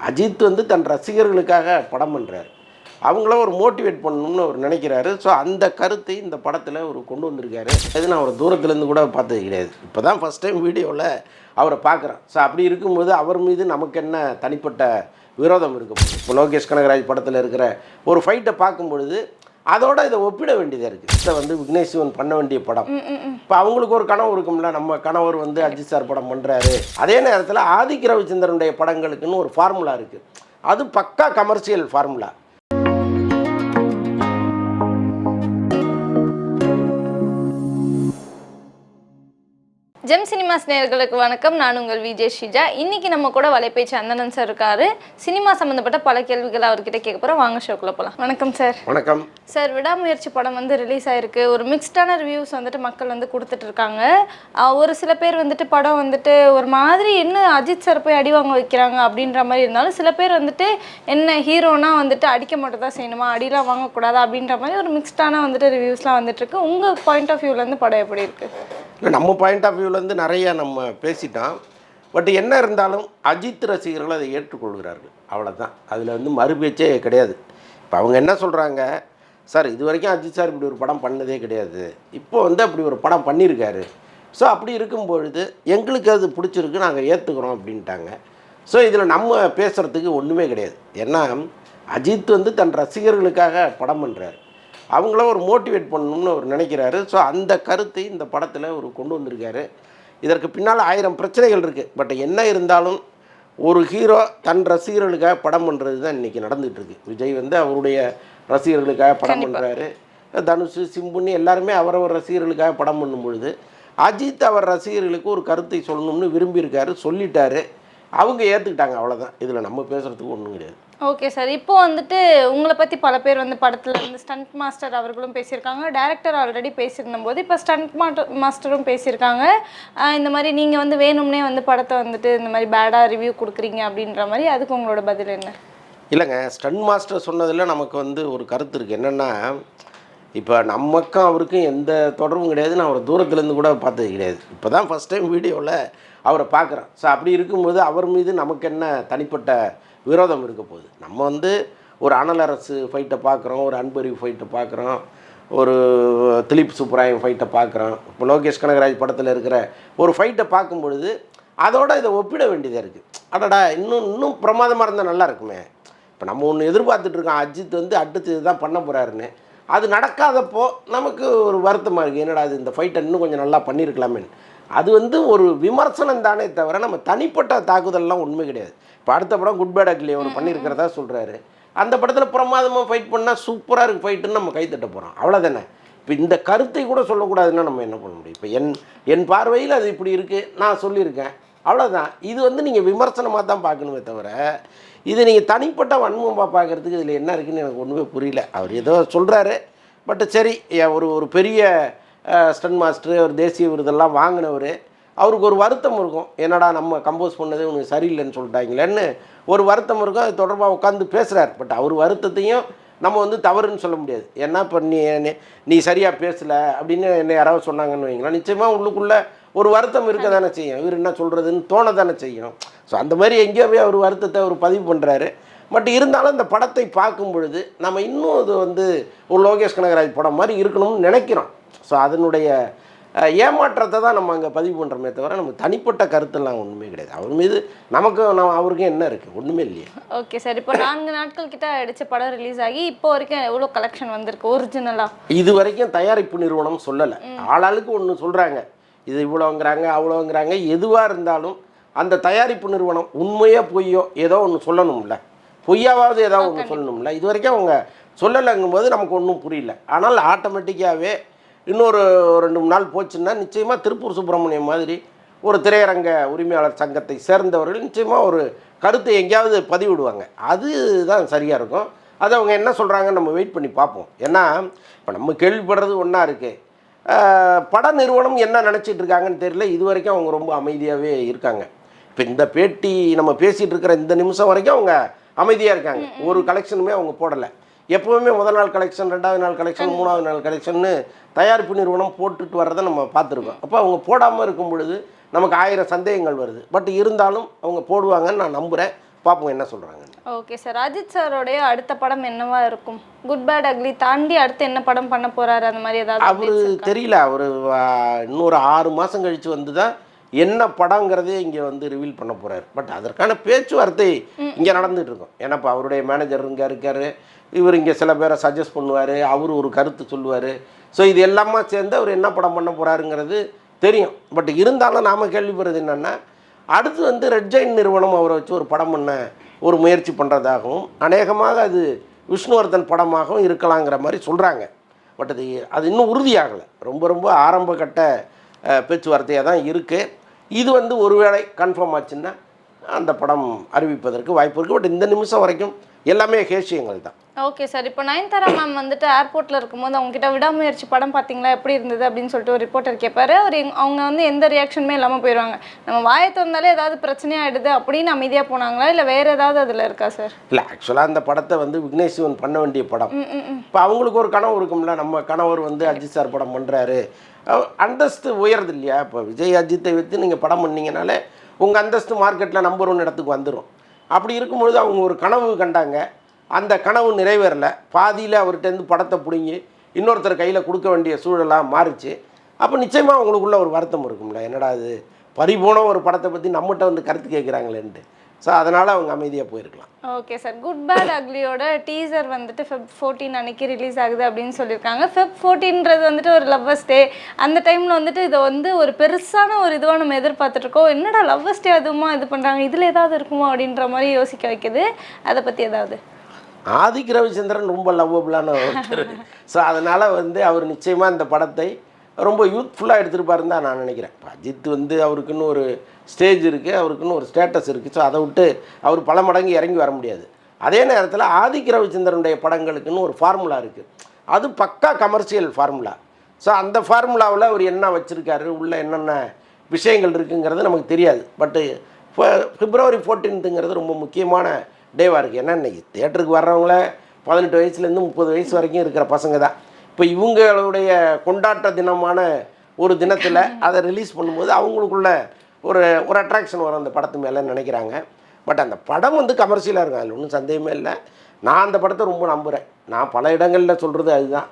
அஜித் வந்து தன் ரசிகர்களுக்காக படம் பண்ணுறாரு. அவங்கள ஒரு மோட்டிவேட் பண்ணணும்னு அவர் நினைக்கிறாரு. ஸோ அந்த கருத்தை இந்த படத்தில் அவர் கொண்டு வந்திருக்காரு. அது நான் அவர் தூரத்துலேருந்து கூட பார்த்தது கிடையாது. இப்போ தான் ஃபஸ்ட் டைம் வீடியோவில் அவரை பார்க்குறேன். ஸோ அப்படி இருக்கும்போது அவர் மீது நமக்கு என்ன தனிப்பட்ட விரோதம் இருக்கும்? இப்போ லோகேஷ் கனகராஜ் படத்தில் இருக்கிற ஒரு ஃபைட்டை பார்க்கும் பொழுது அதோட இதை ஒப்பிட வேண்டியதாக இருக்குது. இதை வந்து விக்னேஷ் சிவன் பண்ண வேண்டிய படம். இப்போ அவங்களுக்கு ஒரு கனவு இருக்கும்ல, நம்ம கணவர் வந்து அஜித் சார் படம் பண்ணுறாரு. அதே நேரத்தில் ஆதிக் ரவிச்சந்திரனுடைய படங்களுக்குன்னு ஒரு ஃபார்முலா இருக்குது. அது பக்கா கமர்ஷியல் ஃபார்முலா. ஜெம் சினிமாஸ் நேயர்களுக்கு வணக்கம். நான் உங்கள் விஜய் ஷிஜா. இன்னைக்கு நம்ம கூட வலைபேச்சு அந்தணன் சார் இருக்காரு. சினிமா சம்மந்தப்பட்ட பல கேள்விகளை அவர்கிட்ட கேட்க போகிறோம். வாங்க ஷோக்குள்ள போகலாம். வணக்கம் சார். வணக்கம் சார். விடாமுயற்சி படம் வந்து ரிலீஸ் ஆயிருக்கு. ஒரு மிக்ஸ்டான ரிவ்யூஸ் வந்துட்டு மக்கள் வந்து கொடுத்துட்டு இருக்காங்க. ஒரு சில பேர் வந்துட்டு படம் வந்துட்டு ஒரு மாதிரி என்ன அஜித் சார் போய் அடி வாங்க வைக்கிறாங்க அப்படின்ற மாதிரி இருந்தாலும், சில பேர் வந்துட்டு என்ன ஹீரோனா வந்துட்டு அடிக்க மட்டும் தான் செய்யணுமா, அடிலாம் வாங்கக்கூடாதா அப்படின்ற மாதிரி ஒரு மிக்ஸ்டான வந்துட்டு ரிவ்யூஸ்லாம் வந்துட்டு இருக்கு. உங்கள் பாயிண்ட் ஆஃப் வியூலேருந்து படம் எப்படி இருக்கு? இல்லை, நம்ம பாயிண்ட் ஆஃப் வியூலேருந்து நிறைய நம்ம பேசிட்டோம். பட் என்ன இருந்தாலும் அஜித் ரசிகர்கள் அதை ஏற்றுக்கொள்கிறார்கள், அவ்வளோதான். அதில் வந்து மறுபேச்சே கிடையாது. இப்போ அவங்க என்ன சொல்கிறாங்க, சார் இது வரைக்கும் அஜித் சார் இப்படி ஒரு படம் பண்ணதே கிடையாது, இப்போ வந்து அப்படி ஒரு படம் பண்ணியிருக்காரு. ஸோ அப்படி இருக்கும்பொழுது எங்களுக்கு அது பிடிச்சிருக்கு, நாங்கள் ஏற்றுக்கிறோம் அப்படின்ட்டாங்க. ஸோ இதில் நம்ம பேசுகிறதுக்கு ஒன்றுமே கிடையாது. ஏன்னா அஜித் வந்து தன் ரசிகர்களுக்காக படம் பண்ணுறாரு. அவங்கள ஒரு மோட்டிவேட் பண்ணணும்னு அவர் நினைக்கிறாரு. ஸோ அந்த கருத்தை இந்த படத்தில் அவர் கொண்டு வந்திருக்காரு. இதற்கு பின்னால் 1000 பிரச்சனைகள் இருக்குது. பட் என்ன இருந்தாலும் ஒரு ஹீரோ தன் ரசிகர்களுக்காக படம் பண்ணுறது தான் இன்றைக்கி நடந்துகிட்ருக்கு. விஜய் வந்து அவருடைய ரசிகர்களுக்காக படம் பண்ணுறாரு. தனுஷ், சிம்புன்னு எல்லாருமே அவரவர் ரசிகர்களுக்காக படம் பண்ணும் பொழுது அஜித் அவர் ரசிகர்களுக்கு ஒரு கருத்தை சொல்லணும்னு விரும்பியிருக்காரு, சொல்லிட்டாரு. அவங்க ஏற்றுக்கிட்டாங்க, அவ்வளோதான். இதில் நம்ம பேசுகிறதுக்கு ஒன்றும் கிடையாது. Okay sir. இப்போ வந்துட்டு உங்களை பற்றி பல பேர் வந்து படத்தில் வந்து ஸ்டண்ட் மாஸ்டர் அவர்களும் பேசியிருக்காங்க, டைரக்டர் ஆல்ரெடி பேசியிருந்தபோது இப்போ ஸ்டண்ட் மாஸ்டரும் பேசியிருக்காங்க. இந்த மாதிரி நீங்கள் வந்து வேணும்னே வந்து படத்தை வந்துட்டு இந்த மாதிரி பேடாக ரிவ்யூ கொடுக்குறீங்க அப்படின்ற மாதிரி. அதுக்கு உங்களோட பதில் என்ன? இல்லைங்க, ஸ்டண்ட் மாஸ்டர் சொன்னதில் நமக்கு வந்து ஒரு கருத்து இருக்குது. என்னென்னா, இப்போ நமக்கும் அவருக்கும் எந்த தொடர்பும் கிடையாது. நான் அவரை தூரத்துலேருந்து கூட பார்த்தது கிடையாது. இப்போ தான் ஃபஸ்ட் டைம் வீடியோவில் அவரை பார்க்குறேன். ஸோ அப்படி இருக்கும்போது அவர் மீது நமக்கு என்ன தனிப்பட்ட விரோதம் இருக்க போகுது? நம்ம வந்து ஒரு அனல் அரசு ஃபைட்டை பார்க்குறோம், ஒரு அன்பறிவு ஃபைட்டை பார்க்குறோம், ஒரு திலீப் சுப்ராயம் ஃபைட்டை பார்க்குறோம். இப்போ லோகேஷ் கனகராஜ் படத்தில் இருக்கிற ஒரு ஃபைட்டை பார்க்கும் பொழுது அதோட இதை ஒப்பிட வேண்டியதாக இருக்குது. அடடா, இன்னும் பிரமாதமாக இருந்தால் நல்லா இருக்குமே. இப்போ நம்ம ஒன்று எதிர்பார்த்துட்ருக்கோம், அஜித் வந்து அடுத்து இதுதான் பண்ண போகிறாருன்னு. அது நடக்காதப்போ நமக்கு ஒரு வருத்தமாக இருக்குது. என்னடா இது, இந்த ஃபைட்டை இன்னும் கொஞ்சம் நல்லா பண்ணியிருக்கலாமேன்னு. அது வந்து ஒரு விமர்சனம் தானே தவிர நம்ம தனிப்பட்ட தாக்குதல்லாம் உண்மை கிடையாது. இப்போ அடுத்த படம் குட் பேட் அக்லி அவர் பண்ணியிருக்கிறதா சொல்கிறாரு. அந்த படத்தில் பிரமாதமாக ஃபைட் பண்ணால் சூப்பராக இருக்குது ஃபைட்டுன்னு நம்ம கைத்தட்ட போகிறோம், அவ்வளோதானே. இப்போ இந்த கருத்தை கூட சொல்லக்கூடாதுன்னா நம்ம என்ன பண்ண முடியும்? இப்போ என் பார்வையில் அது இப்படி இருக்குது, நான் சொல்லியிருக்கேன், அவ்வளோதான். இது வந்து நீங்கள் விமர்சனமாக தான் பார்க்கணுமே தவிர இது நீங்கள் தனிப்பட்ட வன்மமாக பார்க்குறதுக்கு இதில் என்ன இருக்குதுன்னு எனக்கு ஒன்றுமே புரியல. அவர் ஏதோ சொல்கிறாரு. பட் சரி, ஒரு பெரிய ஸ்டன் மாஸ்டர், ஒரு தேசிய விருதெல்லாம் வாங்கினவர், அவருக்கு ஒரு வருத்தம் இருக்கும். என்னடா நம்ம கம்போஸ் பண்ணதே உனக்கு சரியில்லைன்னு சொல்லிட்டாங்களேன்னு ஒரு வருத்தம் இருக்கும். அது தொடர்பாக உட்காந்து பேசுகிறார். பட் அவர் வருத்தத்தையும் நம்ம வந்து தவறுன்னு சொல்ல முடியாது. ஏன்னா இப்போ நீ சரியாக பேசலை அப்படின்னு என்ன யாராவது சொன்னாங்கன்னு வைங்களா, நிச்சயமாக உள்ளுக்குள்ளே ஒரு வருத்தம் இருக்க தானே செய்யும். இவர் என்ன சொல்கிறதுன்னு தோண தானே செய்யும். ஸோ அந்த மாதிரி எங்கேயோ போய் அவர் வருத்தத்தை அவர் பதிவு பண்ணுறாரு. பட் இருந்தாலும் இந்த படத்தை பார்க்கும் பொழுது நம்ம இன்னும் அது வந்து ஒரு லோகேஷ் கனகராஜ் படம் மாதிரி இருக்கணும்னு நினைக்கிறோம். ஸோ அதனுடைய ஏமாற்றத்தை தான் நம்ம அங்கே பதிவு பண்ணுறோமே தவிர நம்ம தனிப்பட்ட கருத்தெல்லாம் ஒன்றுமே கிடையாது. அவர் மீது அவருக்கும் என்ன இருக்குது? ஒன்றுமே இல்லையே. Okay sir. இப்போ 4 நாட்கள் கிட்ட அடித்த படம் ரிலீஸ் ஆகி இப்போ வரைக்கும் எவ்வளோ கலெக்ஷன் வந்திருக்கு ஒரிஜினலாக? இது வரைக்கும் தயாரிப்பு நிறுவனம் சொல்லலை. ஆளாளுக்கு ஒன்று சொல்கிறாங்க, இது இவ்வளோங்கிறாங்க அவ்வளோங்கிறாங்க. எதுவாக இருந்தாலும் அந்த தயாரிப்பு நிறுவனம் உண்மையோ பொய்யோ ஏதோ ஒன்று சொல்லணும்ல, பொய்யாவது ஏதாவது ஒன்று சொல்லணும்ல. இது வரைக்கும் அவங்க சொல்லலைங்கும் போது நமக்கு ஒன்றும் புரியல. ஆனால் ஆட்டோமேட்டிக்காகவே இன்னொரு 2-3 நாள் போச்சுன்னா நிச்சயமாக திருப்பூர் சுப்பிரமணியம் மாதிரி ஒரு திரையரங்க உரிமையாளர் சங்கத்தை சேர்ந்தவர்கள் நிச்சயமாக ஒரு கருத்தை எங்கேயாவது பதிவிடுவாங்க. அதுதான் சரியாக இருக்கும். அது அவங்க என்ன சொல்கிறாங்கன்னு நம்ம வெயிட் பண்ணி பார்ப்போம். ஏன்னா இப்போ நம்ம கேள்விப்படுறது ஒன்றா இருக்குது, பட நிறுவனம் என்ன நினச்சிட்டு இருக்காங்கன்னு தெரியல. இது வரைக்கும் அவங்க ரொம்ப அமைதியாகவே இருக்காங்க. இப்போ இந்த பேட்டி நம்ம பேசிகிட்டு இருக்கிற இந்த நிமிஷம் வரைக்கும் அவங்க அமைதியாக இருக்காங்க. ஒரு கலெக்ஷனுமே அவங்க போடலை. எப்போவுமே முதல் நாள் கலெக்ஷன், 2வது நாள் கலெக்ஷன், 3வது நாள் கலெக்ஷன்னு தயாரிப்பு நிறுவனம் போட்டுட்டு வரதை நம்ம பார்த்துருக்கோம். அப்போ அவங்க போடாமல் இருக்கும் பொழுது நமக்கு 1000 சந்தேகங்கள் வருது. பட் இருந்தாலும் அவங்க போடுவாங்கன்னு நான் நம்புகிறேன். பார்ப்போம் என்ன சொல்கிறாங்க. ஓகே சார், அஜித் சாரோடைய அடுத்த படம் என்னவா இருக்கும்? குட் பேட் அக்லி தாண்டி அடுத்து என்ன படம் பண்ண போறாரு அந்த மாதிரி ஏதாவது அவரு தெரியல. அவர் இன்னொரு 6 மாதம் கழித்து வந்து தான் என்ன படங்கிறதே இங்கே வந்து ரிவீல் பண்ண போகிறார். பட் அதற்கான பேச்சுவார்த்தை இங்கே நடந்துகிட்டு இருக்கும். ஏன்னா இப்போ அவருடைய மேனேஜர் இங்கே இருக்கார், இவர் இங்கே சில பேரை சஜஸ்ட் பண்ணுவார், அவர் ஒரு கருத்து சொல்லுவார். ஸோ இது எல்லாமே சேர்ந்து அவர் என்ன படம் பண்ண போகிறாருங்கிறது தெரியும். பட் இருந்தாலும் நாம் கேள்விப்படுறது என்னென்னா, அடுத்து வந்து ரெட் ஜெயின் நிறுவனம் அவரை வச்சு ஒரு படம் பண்ண ஒரு முயற்சி பண்ணுறதாகவும், அநேகமாக அது விஷ்ணுவர்தன் படமாகவும் இருக்கலாங்கிற மாதிரி சொல்கிறாங்க. பட் அது இன்னும் உறுதியாகலை. ரொம்ப ரொம்ப ஆரம்ப கட்ட பேச்சுவார்த்தையாக தான் இருக்குது. இது வந்து ஒருவேளை கன்ஃபார்ம் ஆச்சுன்னா அந்த படம் அறிவிப்பதற்கு வாய்ப்பு இருக்குது. பட் இந்த நிமிஷம் வரைக்கும் எல்லாமே ஹேஷியங்கள் தான். ஓகே சார், இப்போ நயன்தாரா மேம் வந்துட்டு ஏர்போர்ட்டில் இருக்கும்போது அவங்ககிட்ட விடாமுயற்சி படம் பார்த்தீங்களா எப்படி இருந்தது அப்படின்னு சொல்லிட்டு ஒரு ரிப்போர்ட்டர் கேட்பாரு. அவங்க வந்து எந்த ரியாக்ஷனுமே இல்லாமல் போயிடுவாங்க. நம்ம வாயை திறந்தாலே ஏதாவது பிரச்சனையாகிடுது அப்படின்னு அமைதியாக போனாங்களா, இல்லை வேறு ஏதாவது அதில் இருக்கா சார்? இல்லை, ஆக்சுவலாக அந்த படத்தை வந்து விக்னேஷ் சிவன் பண்ண வேண்டிய படம். இப்போ அவங்களுக்கு ஒரு கனவு இருக்கும்ல, நம்ம கணவர் வந்து அஜித் சார் படம் பண்ணுறாரு, அந்தஸ்து உயருது இல்லையா? இப்போ விஜய் அஜித்தை வச்சு நீங்கள் படம் பண்ணிங்கனாலே உங்கள் அந்தஸ்து மார்க்கெட்டில் நம்பர் 1 இடத்துக்கு வந்துடும். அப்படி இருக்கும்பொழுது அவங்க ஒரு கனவு கண்டாங்க, அந்த கனவு நிறைவேறலை, பாதியில் அவர்கிட்டருந்து படத்தை பிடுங்கி இன்னொருத்தர் கையில் கொடுக்க வேண்டிய சூழலாக மாறிச்சு. அப்போ நிச்சயமாக அவங்களுக்குள்ள ஒரு வருத்தம் இருக்கும்ல, என்னடா அது பறிபோன ஒரு படத்தை பற்றி நம்மகிட்ட வந்து கருத்து கேட்குறாங்களேன்ட்டு. ஸோ அதனால் அவங்க அமைதியாக போயிருக்கலாம். ஓகே சார், குட் பேட் அக்லியோட டீசர் வந்துட்டு Feb 14 அன்னைக்கு ரிலீஸ் ஆகுது அப்படின்னு சொல்லியிருக்காங்க. Feb 14ன்றது வந்துட்டு ஒரு லவ்வர்ஸ் டே. அந்த டைமில் வந்துட்டு இதை வந்து ஒரு பெருசான ஒரு இதுவாக நம்ம எதிர்பார்த்துட்ருக்கோம். என்னடா லவ்வர்ஸ் டே அதுவுமா இது பண்ணுறாங்க, இதில் ஏதாவது இருக்குமா அப்படின்ற மாதிரி யோசிக்க வைக்குது. அதை பற்றி ஏதாவது? ஆதிக் ரவிச்சந்திரன் ரொம்ப லவ்வபுளான ஒருத்தர். ஸோ அதனால் வந்து அவர் நிச்சயமாக இந்த படத்தை ரொம்ப யூத்ஃபுல்லாக எடுத்துருப்பாருன்னு தான் நான் நினைக்கிறேன். அஜித் வந்து அவருக்குன்னு ஒரு ஸ்டேஜ் இருக்குது, அவருக்குன்னு ஒரு ஸ்டேட்டஸ் இருக்குது. ஸோ அதை விட்டு அவர் பல மடங்கு இறங்கி வர முடியாது. அதே நேரத்தில் ஆதிக் ரவிச்சந்திரனுடைய படங்களுக்குன்னு ஒரு ஃபார்முலா இருக்குது, அது பக்கா கமர்ஷியல் ஃபார்முலா. ஸோ அந்த ஃபார்முலாவில் அவர் என்ன வச்சுருக்காரு, உள்ளே என்னென்ன விஷயங்கள் இருக்குங்கிறது நமக்கு தெரியாது. பட்டு February 14ங்கிறது ரொம்ப முக்கியமான டேவாக இருக்குது. ஏன்னா இன்றைக்கி தேட்டருக்கு வர்றவங்கள 18 வயசுலேருந்து 30 வயசு வரைக்கும் இருக்கிற பசங்க தான். இப்போ இவங்களுடைய கொண்டாட்ட தினமான ஒரு தினத்தில் அதை ரிலீஸ் பண்ணும்போது அவங்களுக்குள்ள ஒரு அட்ராக்ஷன் வரும் அந்த படத்து மேலே நினைக்கிறாங்க. பட் அந்த படம் வந்து கமர்ஷியலாக இருக்கும், அதில் ஒன்றும் சந்தேகமே இல்லை. நான் அந்த படத்தை ரொம்ப நம்புகிறேன். நான் பல இடங்களில் சொல்கிறது அதுதான்,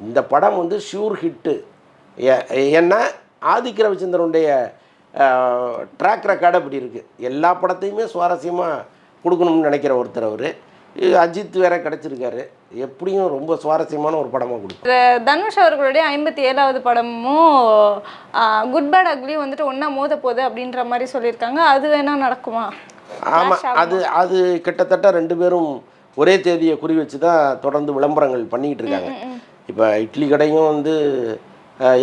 இந்த படம் வந்து ஷூர் ஹிட்டு. ஏன்னா ஆதிக் ரவிச்சந்திரனுடைய ட்ராக் ரெக்கார்டு அப்படி இருக்குது. எல்லா படத்தையுமே சுவாரஸ்யமாக கொடுக்கணும்னு நினைக்கிற ஒருத்தர் அவர். அஜித் வேற கிடச்சிருக்காரு, எப்படியும் ரொம்ப சுவாரஸ்யமான ஒரு படமாக கொடுக்கும். தனுஷ் அவர்களுடைய 57வது படமும் குட் பேட் அக்லியும் வந்துட்டு ஒன்றா மோத போகுது அப்படின்ற மாதிரி சொல்லியிருக்காங்க. அது வேணா நடக்குமா? ஆமாம், அது கிட்டத்தட்ட 2 பேரும் ஒரே தேதியை குறி வச்சு தான் தொடர்ந்து விளம்பரங்கள் பண்ணிக்கிட்டு இருக்காங்க. இப்போ இட்லி கடையும் வந்து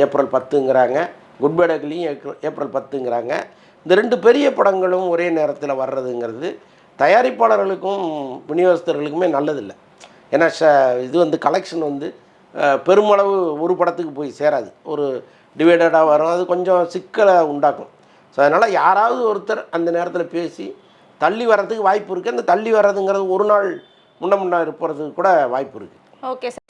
ஏப்ரல் 10ங்கிறாங்க, குட் பேட் அக்லியும் ஏப்ரல் 10ங்கிறாங்க. இந்த 2 பெரிய படங்களும் ஒரே நேரத்தில் வர்றதுங்கிறது தயாரிப்பாளர்களுக்கும் விநியோகஸ்தர்களுக்குமே நல்லதில்லை. ஏன்னா இது வந்து கலெக்ஷன் வந்து பெருமளவு ஒரு படத்துக்கு போய் சேராது, ஒரு டிவைடடாக வரும், அது கொஞ்சம் சிக்கலை உண்டாக்கும். ஸோ அதனால் யாராவது ஒருத்தர் அந்த நேரத்தில் பேசி தள்ளி வர்றதுக்கு வாய்ப்பு இருக்குது. அந்த தள்ளி வர்றதுங்கிறது ஒரு நாள் முன்ன இருப்பதுக்கு கூட வாய்ப்பு இருக்குது. Okay sir.